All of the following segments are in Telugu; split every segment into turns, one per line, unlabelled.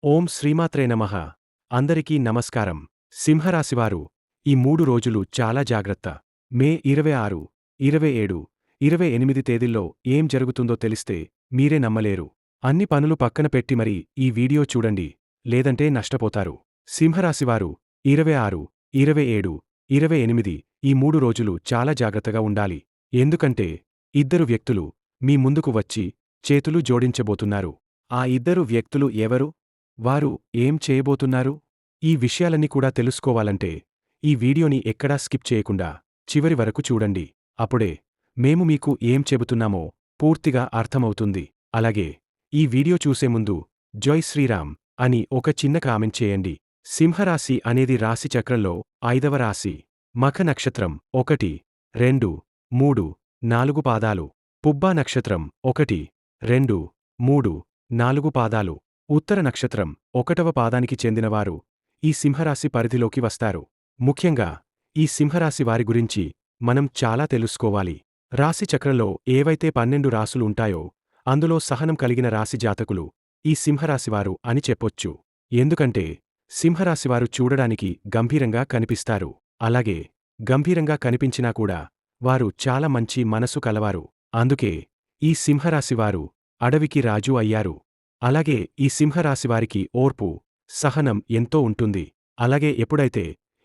ఓం శ్రీమాత్రే నమః. అందరికీ నమస్కారం. సింహరాశివారు ఈ 3 రోజులు చాలా జాగ్రత్త. మే 26, 27, 28 తేదీల్లో ఏం జరుగుతుందో తెలిస్తే మీరే నమ్మలేరు. అన్ని పనులు పక్కన పెట్టి మరీ ఈ వీడియో చూడండి, లేదంటే నష్టపోతారు. సింహరాశివారు 26, 27, 28 ఈ 3 రోజులు చాలా జాగ్రత్తగా ఉండాలి. ఎందుకంటే ఇద్దరు వ్యక్తులు మీ ముందుకు వచ్చి చేతులు జోడించబోతున్నారు. ఆ ఇద్దరు వ్యక్తులు ఎవరు? వారు ఏం చేయబోతున్నారు? ఈ విషయాలన్నీ కూడా తెలుసుకోవాలంటే ఈ వీడియోని ఎక్కడా స్కిప్ చేయకుండా చివరి వరకు చూడండి. అప్పుడే మేము మీకు ఏం చెబుతున్నామో పూర్తిగా అర్థమవుతుంది. అలాగే ఈ వీడియో చూసే ముందు జై శ్రీరామ్ అని ఒక చిన్న కామెంట్ చేయండి. సింహరాశి అనేది రాశి చక్రంలో 5వ రాశి. మఖ నక్షత్రం 1, 2, 3, 4 పాదాలు. పుబ్బా నక్షత్రం 1, 2, 3, 4 పాదాలు. ఉత్తర నక్షత్రం 1వ పాదానికి చెందినవారు ఈ సింహరాశి పరిధిలోకి వస్తారు. ముఖ్యంగా ఈ సింహరాశి వారి గురించి మనం చాలా తెలుసుకోవాలి. రాశి చక్రంలో ఏవైతే 12 రాసులు ఉంటాయో అందులో సహనం కలిగిన రాశి జాతకులు ఈ సింహరాశివారు అని చెప్పొచ్చు. ఎందుకంటే సింహరాశివారు చూడడానికి గంభీరంగా కనిపిస్తారు. అలాగే గంభీరంగా కనిపించినా కూడా వారు చాలా మంచి మనసు కలవారు. అందుకే ఈ సింహరాశివారు అడవికి రాజు అయ్యారు. అలాగే ఈ సింహరాశివారికి ఓర్పు, సహనం ఎంతో ఉంటుంది. అలాగే ఎప్పుడైతే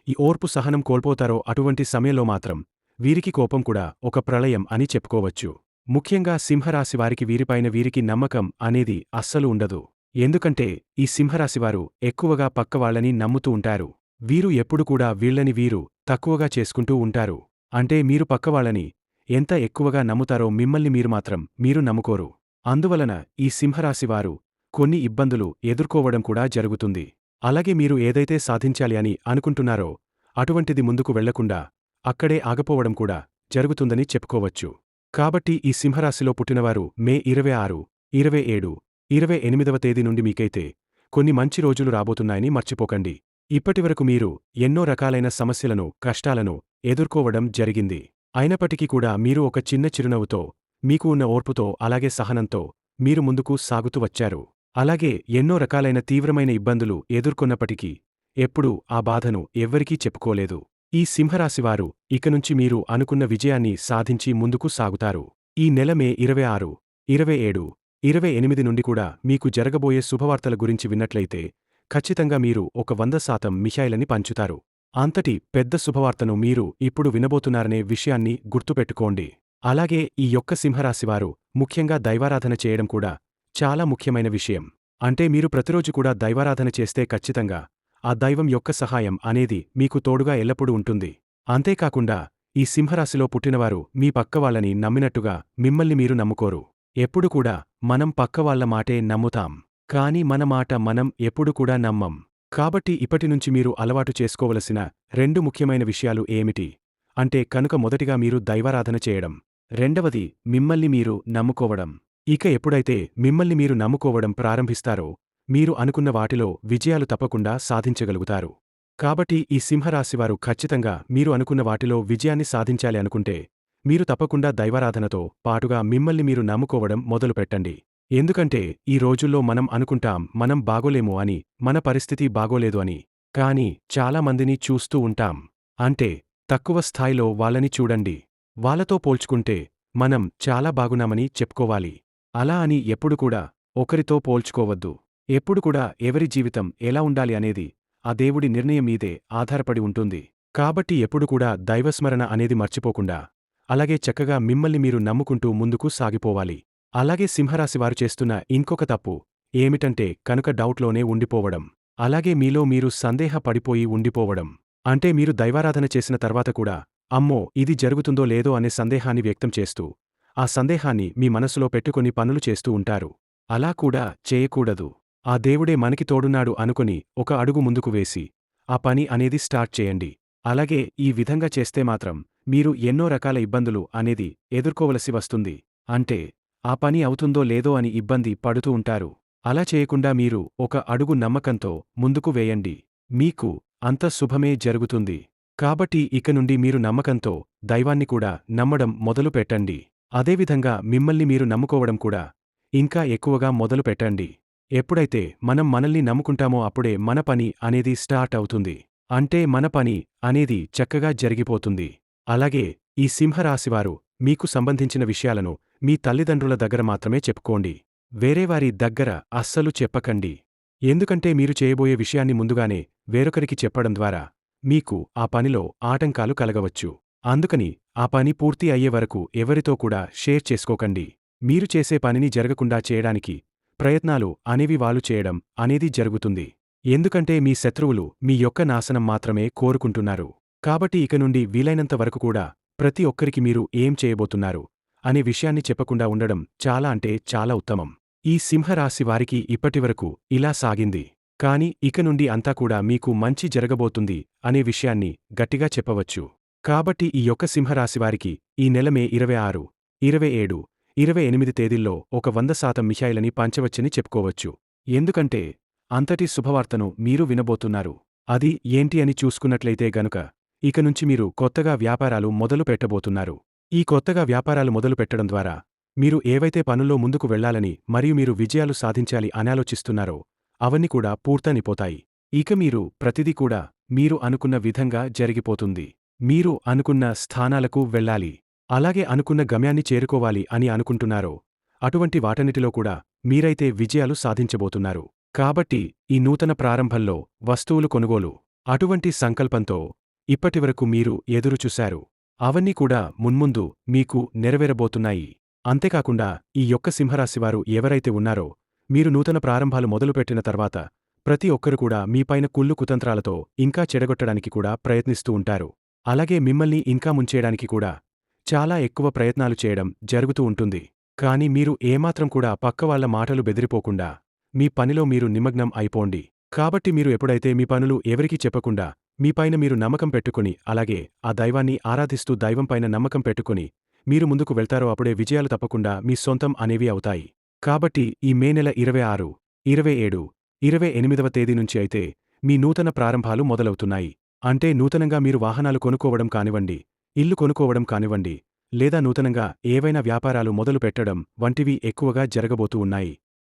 ఈ ఓర్పు సహనం కోల్పోతారో అటువంటి సమయంలో మాత్రం వీరికి కోపం కూడా ఒక ప్రళయం అని చెప్పుకోవచ్చు. ముఖ్యంగా సింహరాశివారికి వీరికి నమ్మకం అనేది అస్సలు ఉండదు. ఎందుకంటే ఈ సింహరాశివారు ఎక్కువగా పక్కవాళ్లని నమ్ముతూ ఉంటారు. వీరు ఎప్పుడు కూడా వీళ్లని వీరు తక్కువగా చేసుకుంటూ ఉంటారు. అంటే మీరు పక్కవాళ్లని ఎంత ఎక్కువగా నమ్ముతారో మిమ్మల్ని మీరు నమ్ముకోరు. అందువలన ఈ సింహరాశివారు కొన్ని ఇబ్బందులు ఎదుర్కోవడం కూడా జరుగుతుంది. అలాగే మీరు ఏదైతే సాధించాలి అని అనుకుంటున్నారో అటువంటిది ముందుకు వెళ్లకుండా అక్కడే ఆగపోవడం కూడా జరుగుతుందని చెప్పుకోవచ్చు. కాబట్టి ఈ సింహరాశిలో పుట్టినవారు మే 26, 27, 28వ తేదీ నుండి మీకైతే కొన్ని మంచి రోజులు రాబోతున్నాయని మర్చిపోకండి. ఇప్పటివరకు మీరు ఎన్నో రకాలైన సమస్యలను, కష్టాలను ఎదుర్కోవడం జరిగింది. అయినప్పటికీ కూడా మీరు ఒక చిన్న చిరునవ్వుతో, మీకు ఉన్న ఓర్పుతో అలాగే సహనంతో మీరు ముందుకు సాగుతూ వచ్చారు. అలాగే ఎన్నో రకాలైన తీవ్రమైన ఇబ్బందులు ఎదుర్కొన్నప్పటికీ ఎప్పుడూ ఆ బాధను ఎవ్వరికీ చెప్పుకోలేదు. ఈ సింహరాశివారు ఇకనుంచి మీరు అనుకున్న విజయాన్ని సాధించి ముందుకు సాగుతారు. ఈ నెల మే 26, 27, 28 నుండి కూడా మీకు జరగబోయే శుభవార్తల గురించి విన్నట్లయితే ఖచ్చితంగా మీరు ఒక 100% మిషాయిలని పంచుతారు. అంతటి పెద్ద శుభవార్తను మీరు ఇప్పుడు వినబోతున్నారనే విషయాన్ని గుర్తుపెట్టుకోండి. అలాగే ఈ యొక్క సింహరాశివారు ముఖ్యంగా దైవారాధన చేయడం కూడా చాలా ముఖ్యమైన విషయం. అంటే మీరు ప్రతిరోజు కూడా దైవారాధన చేస్తే ఖచ్చితంగా ఆ దైవం యొక్క సహాయం అనేది మీకు తోడుగా ఎల్లప్పుడూ ఉంటుంది. అంతేకాకుండా ఈ సింహరాశిలో పుట్టినవారు మీ పక్కవాళ్లని నమ్మినట్టుగా మిమ్మల్ని మీరు నమ్ముకోరు. ఎప్పుడు కూడా మనం పక్కవాళ్ల మాటే నమ్ముతాం. కాని మన మాట మనం ఎప్పుడు కూడా నమ్మం. కాబట్టి ఇప్పటినుంచి మీరు అలవాటు చేసుకోవలసిన 2 ముఖ్యమైన విషయాలు ఏమిటి అంటే కనుక మొదటిగా మీరు దైవారాధన చేయడం, రెండవది మిమ్మల్ని మీరు నమ్ముకోవడం. ఇక ఎప్పుడైతే మిమ్మల్ని మీరు నమ్ముకోవడం ప్రారంభిస్తారో మీరు అనుకున్న వాటిలో విజయాలు తప్పకుండా సాధించగలుగుతారు. కాబట్టి ఈ సింహరాశివారు ఖచ్చితంగా మీరు అనుకున్న వాటిలో విజయాన్ని సాధించాలి అనుకుంటే మీరు తప్పకుండా దైవారాధనతో పాటుగా మిమ్మల్ని మీరు నమ్ముకోవడం మొదలుపెట్టండి. ఎందుకంటే ఈ రోజుల్లో మనం అనుకుంటాం మనం బాగోలేము అని, మన పరిస్థితి బాగోలేదు అని. కానీ చాలా మందిని చూస్తూ ఉంటాం. అంటే తక్కువ స్థాయిలో వాళ్ళని చూడండి. వాళ్ళతో పోల్చుకుంటే మనం చాలా బాగున్నామని చెప్పుకోవాలి. అలా అని ఎప్పుడు కూడా ఒకరితో పోల్చుకోవద్దు. ఎప్పుడు కూడా ఎవరి జీవితం ఎలా ఉండాలి అనేది ఆ దేవుడి నిర్ణయం మీదే ఆధారపడి ఉంటుంది. కాబట్టి ఎప్పుడు కూడా దైవస్మరణ అనేది మర్చిపోకుండా అలాగే చక్కగా మిమ్మల్ని మీరు నమ్ముకుంటూ ముందుకు సాగిపోవాలి. అలాగే సింహరాశివారు చేస్తున్న ఇంకొక తప్పు ఏమిటంటే కనుక డౌట్లోనే ఉండిపోవడం. అలాగే మీలో మీరు సందేహ పడిపోయి ఉండిపోవడం. అంటే మీరు దైవారాధన చేసిన తర్వాత కూడా అమ్మో ఇది జరుగుతుందో లేదో అనే సందేహాన్ని వ్యక్తం చేస్తూ ఆ సందేహాన్ని మీ మనసులో పెట్టుకొని పనులు చేస్తూ ఉంటారు. అలా కూడా చేయకూడదు. ఆ దేవుడే మనకి తోడున్నాడు అనుకొని ఒక అడుగు ముందుకు వేసి ఆ పని అనేది స్టార్ట్ చేయండి. అలాగే ఈ విధంగా చేస్తే మాత్రం మీరు ఎన్నో రకాల ఇబ్బందులు అనేది ఎదుర్కోవలసి వస్తుంది. అంటే ఆ పని అవుతుందో లేదో అని ఇబ్బంది పడుతూ ఉంటారు. అలా చేయకుండా మీరు ఒక అడుగు నమ్మకంతో ముందుకు వేయండి. మీకు అంత శుభమే జరుగుతుంది. కాబట్టి ఇక నుండి మీరు నమ్మకంతో దైవాన్ని కూడా నమ్మడం మొదలు పెట్టండి. అదేవిధంగా మిమ్మల్ని మీరు నమ్ముకోవడం కూడా ఇంకా ఎక్కువగా మొదలు పెట్టండి. ఎప్పుడైతే మనం మనల్ని నమ్ముకుంటామో అప్పుడే మన పని అనేది స్టార్ట్ అవుతుంది. అంటే మన పని అనేది చక్కగా జరిగిపోతుంది. అలాగే ఈ సింహరాశివారు మీకు సంబంధించిన విషయాలను మీ తల్లిదండ్రుల దగ్గర మాత్రమే చెప్పుకోండి. వేరేవారి దగ్గర అస్సలు చెప్పకండి. ఎందుకంటే మీరు చేయబోయే విషయాన్ని ముందుగానే వేరొకరికి చెప్పడం ద్వారా మీకు ఆ పనిలో ఆటంకాలు కలగవచ్చు. అందుకని ఆ పని పూర్తి అయ్యే వరకు ఎవరితో కూడా షేర్ చేసుకోకండి. మీరు చేసే పనిని జరగకుండా చేయడానికి ప్రయత్నాలు అనేవి వాళ్ళు చేయడం అనేది జరుగుతుంది. ఎందుకంటే మీ శత్రువులు మీ యొక్క నాశనం మాత్రమే కోరుకుంటున్నారు. కాబట్టి ఇక నుండి వీలైనంత వరకు కూడా ప్రతి ఒక్కరికి మీరు ఏం చేయబోతున్నారు అనే విషయాన్ని చెప్పకుండా ఉండడం చాలా అంటే చాలా ఉత్తమం. ఈ సింహరాశి వారికి ఇప్పటివరకు ఇలా సాగింది. కాని ఇక నుండి అంతా కూడా మీకు మంచి జరగబోతుంది అనే విషయాన్ని గట్టిగా చెప్పవచ్చు. కాబట్టి ఈ యొక్క సింహరాశివారికి ఈ నెల మే 26, 27, 28 తేదీల్లో ఒక 100% మిఖాయిలని పంచవచ్చని చెప్పుకోవచ్చు. ఎందుకంటే అంతటి శుభవార్తను మీరు వినబోతున్నారు. అది ఏంటి అని చూసుకున్నట్లయితే గనుక ఇక నుంచి మీరు కొత్తగా వ్యాపారాలు మొదలు పెట్టబోతున్నారు. ఈ కొత్తగా వ్యాపారాలు మొదలు పెట్టడం ద్వారా మీరు ఏవైతే పనుల్లో ముందుకు వెళ్లాలని మరియు మీరు విజయాలు సాధించాలి అనాలోచిస్తున్నారో అవన్నీ కూడా పూర్తనిపోతాయి. ఇక మీరు ప్రతిదీ కూడా మీరు అనుకున్న విధంగా జరిగిపోతుంది. మీరు అనుకున్న స్థానాలకు వెళ్ళాలి. అలాగే అనుకున్న గమ్యాన్ని చేరుకోవాలి అని అనుకుంటున్నారో అటువంటి వాటన్నిటిలో కూడా మీరైతే విజయాలు సాధించబోతున్నారు. కాబట్టి ఈ నూతన ప్రారంభంలో వస్తువులు కొనుగోలు అటువంటి సంకల్పంతో ఇప్పటివరకు మీరు ఎదురుచూశారు. అవన్నీ కూడా మున్ముందు మీకు నెరవేరబోతున్నాయి. అంతేకాకుండా ఈ యొక్క సింహరాశివారు ఎవరైతే ఉన్నారో మీరు నూతన ప్రారంభాలు మొదలుపెట్టిన తర్వాత ప్రతి ఒక్కరు కూడా మీపైన కుళ్ళు కుతంత్రాలతో ఇంకా చెడగొట్టడానికి కూడా ప్రయత్నిస్తూ ఉంటారు. అలాగే మిమ్మల్ని ఇంకా ముంచేయడానికి కూడా చాలా ఎక్కువ ప్రయత్నాలు చేయడం జరుగుతూ ఉంటుంది. కానీ మీరు ఏమాత్రం కూడా పక్కవాళ్ల మాటలు బెదిరిపోకుండా మీ పనిలో మీరు నిమగ్నం అయిపోండి. కాబట్టి మీరు ఎప్పుడైతే మీ పనులు ఎవరికీ చెప్పకుండా మీపైన మీరు నమ్మకం పెట్టుకుని అలాగే ఆ దైవాన్ని ఆరాధిస్తూ దైవంపైన నమ్మకం పెట్టుకుని మీరు ముందుకు వెళ్తారో అప్పుడే విజయాలు తప్పకుండా మీ సొంతం అనేవి అవుతాయి. కాబట్టి ఈ మే నెల 26, 27, 28వ తేదీ నుంచి అయితే మీ నూతన ప్రారంభాలు మొదలవుతున్నాయి. అంటే నూతనంగా మీరు వాహనాలు కొనుక్కోవడం కానివ్వండి, ఇల్లు కొనుక్కోవడం కానివ్వండి, లేదా నూతనంగా ఏవైనా వ్యాపారాలు మొదలు పెట్టడం వంటివి ఎక్కువగా జరగబోతూ ఉన్నాయి.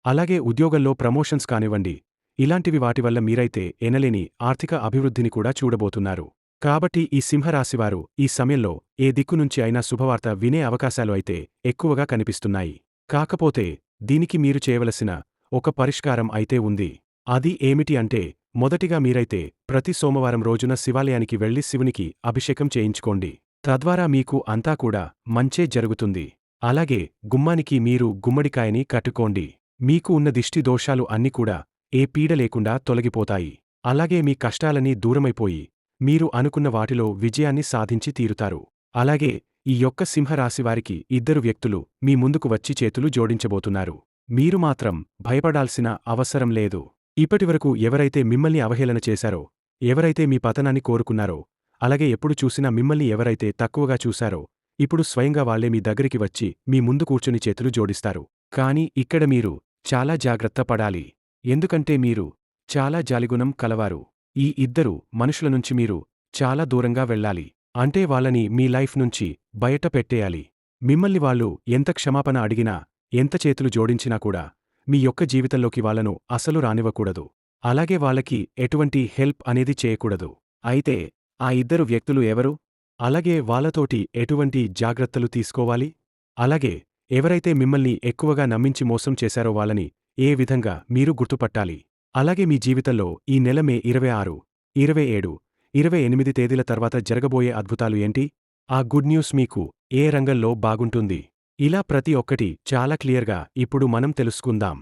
అలాగే ఉద్యోగంలో ప్రమోషన్స్ కానివ్వండి, ఇలాంటివి వాటి వల్ల మీరైతే ఎనలేని ఆర్థిక అభివృద్ధిని కూడా చూడబోతున్నారు. కాబట్టి ఈ సింహరాశివారు ఈ సమయంలో ఏ దిక్కు నుంచి అయినా శుభవార్త వినే అవకాశాలు అయితే ఎక్కువగా కనిపిస్తున్నాయి. కాకపోతే దీనికి మీరు చేయవలసిన ఒక పరిష్కారం అయితే ఉంది. అది ఏమిటి అంటే మొదటిగా మీరైతే ప్రతి సోమవారం రోజున శివాలయానికి వెళ్లి శివునికి అభిషేకం చేయించుకోండి. తద్వారా మీకు అంతా కూడా మంచే జరుగుతుంది. అలాగే గుమ్మానికి మీరు గుమ్మడికాయని కట్టుకోండి. మీకు ఉన్న దిష్టి దోషాలు అన్నీ కూడా ఏ పీడ లేకుండా తొలగిపోతాయి. అలాగే మీ కష్టాలన్నీ దూరమైపోయి మీరు అనుకున్న వాటిలో విజయాన్ని సాధించి తీరుతారు. అలాగే ఈ యొక్క సింహరాశివారికి ఇద్దరు వ్యక్తులు మీ ముందుకు వచ్చి చేతులు జోడించబోతున్నారు. మీరు మాత్రం భయపడాల్సిన అవసరం లేదు. ఇప్పటివరకు ఎవరైతే మిమ్మల్ని అవహేళన చేశారో, ఎవరైతే మీ పతనాన్ని కోరుకున్నారో, అలాగే ఎప్పుడు చూసినా మిమ్మల్ని ఎవరైతే తక్కువగా చూశారో, ఇప్పుడు స్వయంగా వాళ్లే మీ దగ్గరికి వచ్చి మీ ముందు కూర్చుని చేతులు జోడిస్తారు. కానీ ఇక్కడ మీరు చాలా జాగ్రత్త పడాలి. ఎందుకంటే మీరు చాలా జాలిగుణం కలవారు. ఈ ఇద్దరు మనుషుల నుంచి మీరు చాలా దూరంగా వెళ్ళాలి. అంటే వాళ్ళని మీ లైఫ్ నుంచి బయట పెట్టేయాలి. మిమ్మల్ని వాళ్ళు ఎంత క్షమాపణ అడిగినా, ఎంత చేతులు జోడించినా కూడా మీ యొక్క జీవితంలోకి వాళ్ళను అసలు రానివ్వకూడదు. అలాగే వాళ్ళకి ఎటువంటి హెల్ప్ అనేది చేయకూడదు. అయితే ఆ ఇద్దరు వ్యక్తులు ఎవరు? అలాగే వాళ్ళతోటి ఎటువంటి జాగ్రత్తలు తీసుకోవాలి? అలాగే ఎవరైతే మిమ్మల్ని ఎక్కువగా నమ్మించి మోసం చేశారో వాళ్ళని ఏ విధంగా మీరు గుర్తుపట్టాలి? అలాగే మీ జీవితంలో ఈ నెల మే 26, 27, 28 తేదీల తర్వాత జరగబోయే అద్భుతాలు ఏంటి? ఆ గుడ్ న్యూస్ మీకు ఏ రంగంలో బాగుంటుంది? ఇలా ప్రతి ఒక్కటి చాలా క్లియర్గా ఇప్పుడు మనం తెలుసుకుందాం.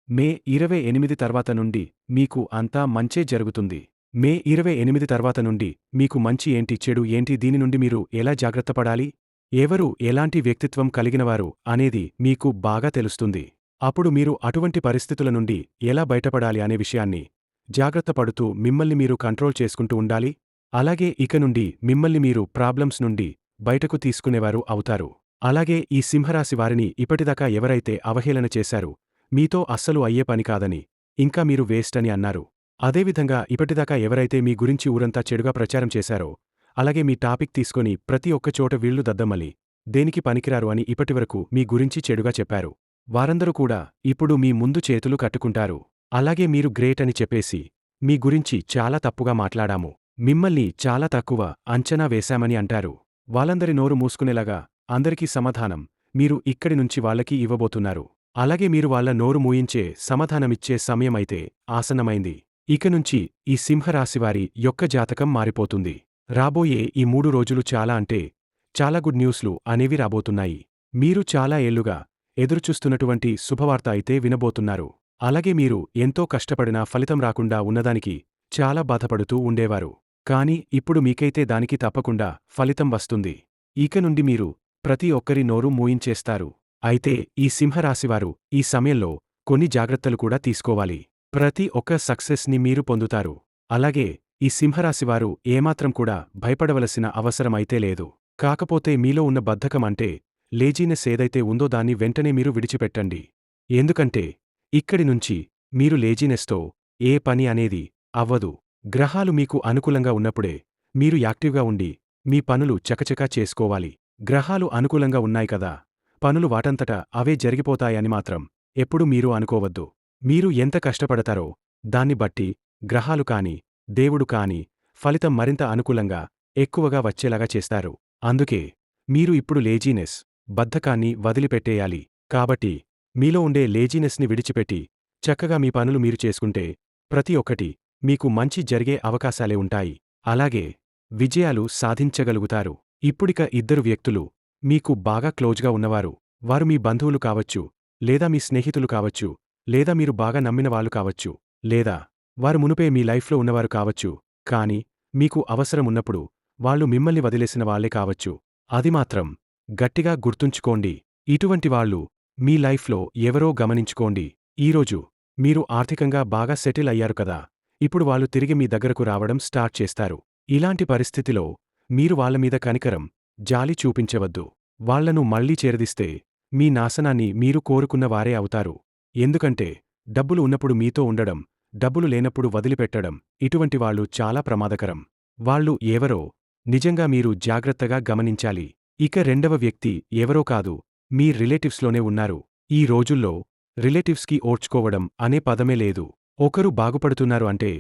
మే 28 తర్వాత నుండి మీకు అంతా మంచే జరుగుతుంది. మే 28 తర్వాత నుండి మీకు మంచి ఏంటి చెడు ఏంటి దీని నుండి మీరు ఎలా జాగ్రత్త పడాలి? ఎవరు ఎలాంటి వ్యక్తిత్వం కలిగినవారు అనేది మీకు బాగా తెలుస్తుంది. అప్పుడు మీరు అటువంటి పరిస్థితుల నుండి ఎలా బయటపడాలి అనే విషయాన్ని జాగ్రత్త పడుతూ మిమ్మల్ని మీరు కంట్రోల్ చేసుకుంటూ ఉండాలి. అలాగే ఇక నుండి మిమ్మల్ని మీరు ప్రాబ్లమ్స్ నుండి బయటకు తీసుకునేవారు అవుతారు. అలాగే ఈ సింహరాశి వారిని ఇప్పటిదాకా ఎవరైతే అవహేళన చేశారో, మీతో అస్సలు అయ్యే పని కాదని, ఇంకా మీరు వేస్ట్ అని అన్నారు. అదేవిధంగా ఇప్పటిదాకా ఎవరైతే మీ గురించి ఊరంతా చెడుగా ప్రచారం చేశారో, అలాగే మీ టాపిక్ తీసుకొని ప్రతి ఒక్క చోట వీళ్లు దద్దమ్మలి దేనికి పనికిరారు అని ఇప్పటివరకు మీ గురించి చెడుగా చెప్పారు. వారందరూ కూడా ఇప్పుడు మీ ముందు చేతులు కట్టుకుంటారు. అలాగే మీరు గ్రేట్ అని చెప్పేసి, మీ గురించి చాలా తప్పుగా మాట్లాడాము, మిమ్మల్ని చాలా తక్కువ అంచనా వేశామని అంటారు. వాళ్ళందరి నోరు మూసుకునేలాగా అందరికీ సమాధానం మీరు ఇక్కడి నుంచి వాళ్ళకి ఇవ్వబోతున్నారు. అలాగే మీరు వాళ్ళ నోరు మూయించే సమాధానమిచ్చే సమయమైతే ఆసన్నమైంది. ఇక నుంచి ఈ సింహరాశివారి యొక్క జాతకం మారిపోతుంది. రాబోయే ఈ 3 రోజులు చాలా గుడ్ న్యూస్లు అనేవి రాబోతున్నాయి. మీరు చాలా ఏళ్లుగా ఎదురుచూస్తున్నటువంటి శుభవార్త అయితే వినబోతున్నారు. అలాగే మీరు ఎంతో కష్టపడినా ఫలితం రాకుండా ఉన్నదానికి చాలా బాధపడుతూ ఉండేవారు. కానీ ఇప్పుడు మీకైతే దానికి తప్పకుండా ఫలితం వస్తుంది. ఇక నుండి మీరు ప్రతి ఒక్కరి నోరు మూయించేస్తారు. అయితే ఈ సింహరాశివారు ఈ సమయంలో కొన్ని జాగ్రత్తలు కూడా తీసుకోవాలి. ప్రతి ఒక్క సక్సెస్ ని మీరు పొందుతారు. అలాగే ఈ సింహరాశివారు ఏమాత్రం కూడా భయపడవలసిన అవసరమైతే లేదు. కాకపోతే మీలో ఉన్న బద్ధకం అంటే లేజీనెస్ ఏదైతే ఉందో దాన్ని వెంటనే మీరు విడిచిపెట్టండి. ఎందుకంటే ఇక్కడి నుంచి మీరు లేజీనెస్తో ఏ పని అనేది అవ్వదు. గ్రహాలు మీకు అనుకూలంగా ఉన్నప్పుడే మీరు యాక్టివ్గా ఉండి మీ పనులు చకచకా చేసుకోవాలి. గ్రహాలు అనుకూలంగా ఉన్నాయి కదా, పనులు వాటంతట అవే జరిగిపోతాయని మాత్రం ఎప్పుడు మీరు అనుకోవద్దు. మీరు ఎంత కష్టపడతారో దాన్ని బట్టి గ్రహాలు కాని దేవుడు కాని ఫలితం మరింత అనుకూలంగా ఎక్కువగా వచ్చేలాగా చేస్తారు. అందుకే మీరు ఇప్పుడు లేజీనెస్ బద్ధకాన్ని వదిలిపెట్టేయాలి. కాబట్టి మీలో ఉండే లేజీనెస్ని విడిచిపెట్టి చక్కగా మీ పనులు మీరు చేసుకుంటే ప్రతి ఒక్కటి మీకు మంచి జరిగే అవకాశాలే ఉంటాయి. అలాగే విజయాలు సాధించగలుగుతారు. ఇప్పుడిక ఇద్దరు వ్యక్తులు మీకు బాగా క్లోజ్గా ఉన్నవారు, వారు మీ బంధువులు కావచ్చు, లేదా మీ స్నేహితులు కావచ్చు, లేదా మీరు బాగా నమ్మిన వాళ్ళు కావచ్చు, లేదా వారు మునుపే మీ లైఫ్లో ఉన్నవారు కావచ్చు, కానీ మీకు అవసరమున్నప్పుడు వాళ్ళు మిమ్మల్ని వదిలేసిన వాళ్లే కావచ్చు. అది మాత్రం గట్టిగా గుర్తుంచుకోండి. ఇటువంటి వాళ్ళు మీ లైఫ్లో ఎవరో గమనించుకోండి. ఈరోజు మీరు ఆర్థికంగా బాగా సెటిల్ అయ్యారు కదా, ఇప్పుడు వాళ్ళు తిరిగి మీ దగ్గరకు రావడం స్టార్ట్ చేస్తారు. ఇలాంటి పరిస్థితిలో మీరు వాళ్ళ మీద కనికరం, జాలి చూపించవద్దు. వాళ్లను మళ్లీ చేరదీస్తే మీ నాశనాన్ని మీరు కోరుకున్న వారే అవుతారు. ఎందుకంటే డబ్బులు ఉన్నప్పుడు మీతో ఉండడం, డబ్బులు లేనప్పుడు వదిలిపెట్టడం, ఇటువంటి వాళ్ళు చాలా ప్రమాదకరం. వాళ్ళు ఎవరో నిజంగా మీరు జాగ్రత్తగా గమనించాలి. ఇక రెండవ వ్యక్తి ఎవరో కాదు, మీ రిలేటివ్స్లోనే ఉన్నారు. ఈ రోజుల్లో రిలేటివ్స్కి ఓర్చుకోవడం అనే పదమే లేదు. ఒకరు బాగుపడుతున్నారు అంటే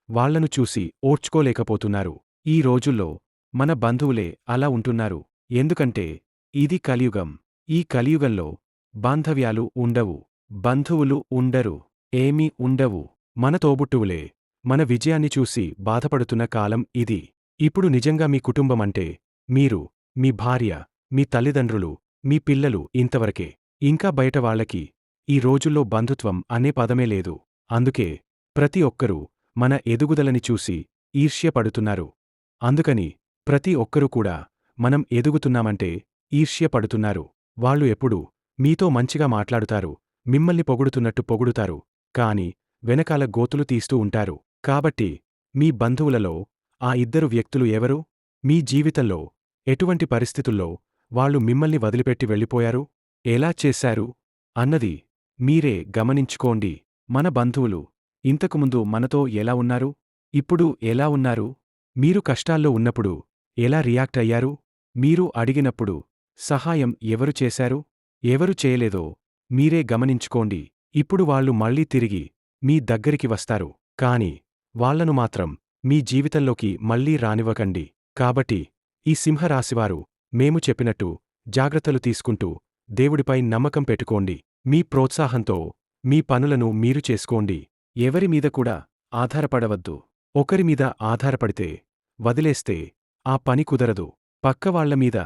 వాళ్లను చూసి ఓర్చుకోలేకపోతున్నారు. ఈ రోజుల్లో మన బంధువులే అలా ఉంటున్నారు. ఎందుకంటే ఇది కలియుగం. ఈ కలియుగంలో బాంధవ్యాలు ఉండవు, బంధువులు ఉండరు, ఏమీ ఉండవు. మన తోబుట్టువులే మన విజయాన్ని చూసి బాధపడుతున్న కాలం ఇది. ఇప్పుడు నిజంగా మీ కుటుంబమంటే మీరు, మీ భార్య, మీ తల్లిదండ్రులు, మీ పిల్లలు ఇంతవరకే. ఇంకా బయట వాళ్లకి ఈ రోజుల్లో బంధుత్వం అనే పదమే లేదు. అందుకే ప్రతి ఒక్కరూ మన ఎదుగుదలని చూసి ఈర్ష్యపడుతున్నారు. అందుకని ప్రతి ఒక్కరూ కూడా మనం ఎదుగుతున్నామంటే ఈర్ష్యపడుతున్నారు. వాళ్ళు ఎప్పుడూ మీతో మంచిగా మాట్లాడుతారు, మిమ్మల్ని పొగుడుతున్నట్టు పొగుడుతారు, కాని వెనకాల గోతులు తీస్తూ ఉంటారు. కాబట్టి మీ బంధువులలో ఆ ఇద్దరు వ్యక్తులు ఎవరు? మీ జీవితంలో ఎటువంటి పరిస్థితుల్లో వాళ్ళు మిమ్మల్ని వదిలిపెట్టి వెళ్ళిపోయారు? ఎలా చేశారు? అన్నది మీరే గమనించుకోండి. మన బంధువులు ఇంతకుముందు మనతో ఎలా ఉన్నారు? ఇప్పుడు ఎలా ఉన్నారు? మీరు కష్టాల్లో ఉన్నప్పుడు ఎలా రియాక్ట్ అయ్యారు? మీరు అడిగినప్పుడు సహాయం ఎవరు చేశారు? ఎవరు చేయలేదో మీరే గమనించుకోండి. ఇప్పుడు వాళ్ళు మళ్లీ తిరిగి మీ దగ్గరికి వస్తారు, కాని వాళ్లను మాత్రం మీ జీవితంలోకి మళ్లీ రానివ్వకండి. కాబట్టి ఈ సింహరాశివారు మేము చెప్పినట్టు జాగ్రత్తలు తీసుకుంటూ దేవుడిపై నమ్మకం పెట్టుకోండి. మీ ప్రోత్సాహంతో మీ పనులను మీరు చేసుకోండి. ఎవరి మీద కూడా ఆధారపడవద్దు. ఒకరి మీద ఆధారపడితే, వదిలేస్తే ఆ పని కుదరదు. పక్కవాళ్ల మీద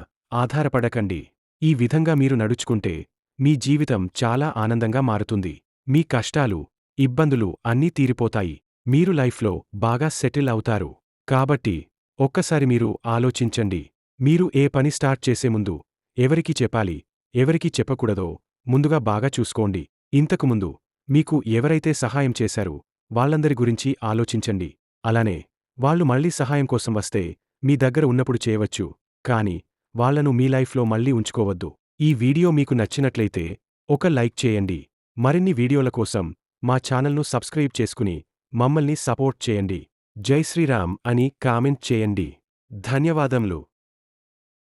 ఆధారపడకండి. ఈ విధంగా మీరు నడుచుకుంటే మీ జీవితం చాలా ఆనందంగా మారుతుంది. మీ కష్టాలు, ఇబ్బందులు అన్నీ తీరిపోతాయి. మీరు లైఫ్లో బాగా సెటిల్ అవుతారు. కాబట్టి ఒక్కసారి మీరు ఆలోచించండి. మీరు ఏ పని స్టార్ట్ చేసే ముందు ఎవరికి చెప్పాలి, ఎవరికి చెప్పకూడదో ముందుగా బాగా చూసుకోండి. ఇంతకుముందు మీకు ఎవరైతే సహాయం చేశారో వాళ్లందరి గురించి ఆలోచించండి. అలానే వాళ్ళు మళ్లీ సహాయం కోసం వస్తే మీ దగ్గర ఉన్నప్పుడు చేయవచ్చు, కాని వాళ్లను మీ లైఫ్లో మళ్లీ ఉంచుకోవద్దు. ఈ వీడియో మీకు నచ్చినట్లయితే ఒక లైక్ చేయండి. మరిన్ని వీడియోల కోసం మా ఛానల్ను సబ్స్క్రైబ్ చేసుకుని మమ్మల్ని సపోర్ట్ చేయండి. జై శ్రీరామ్ అని కామెంట్ చేయండి. ధన్యవాదములు.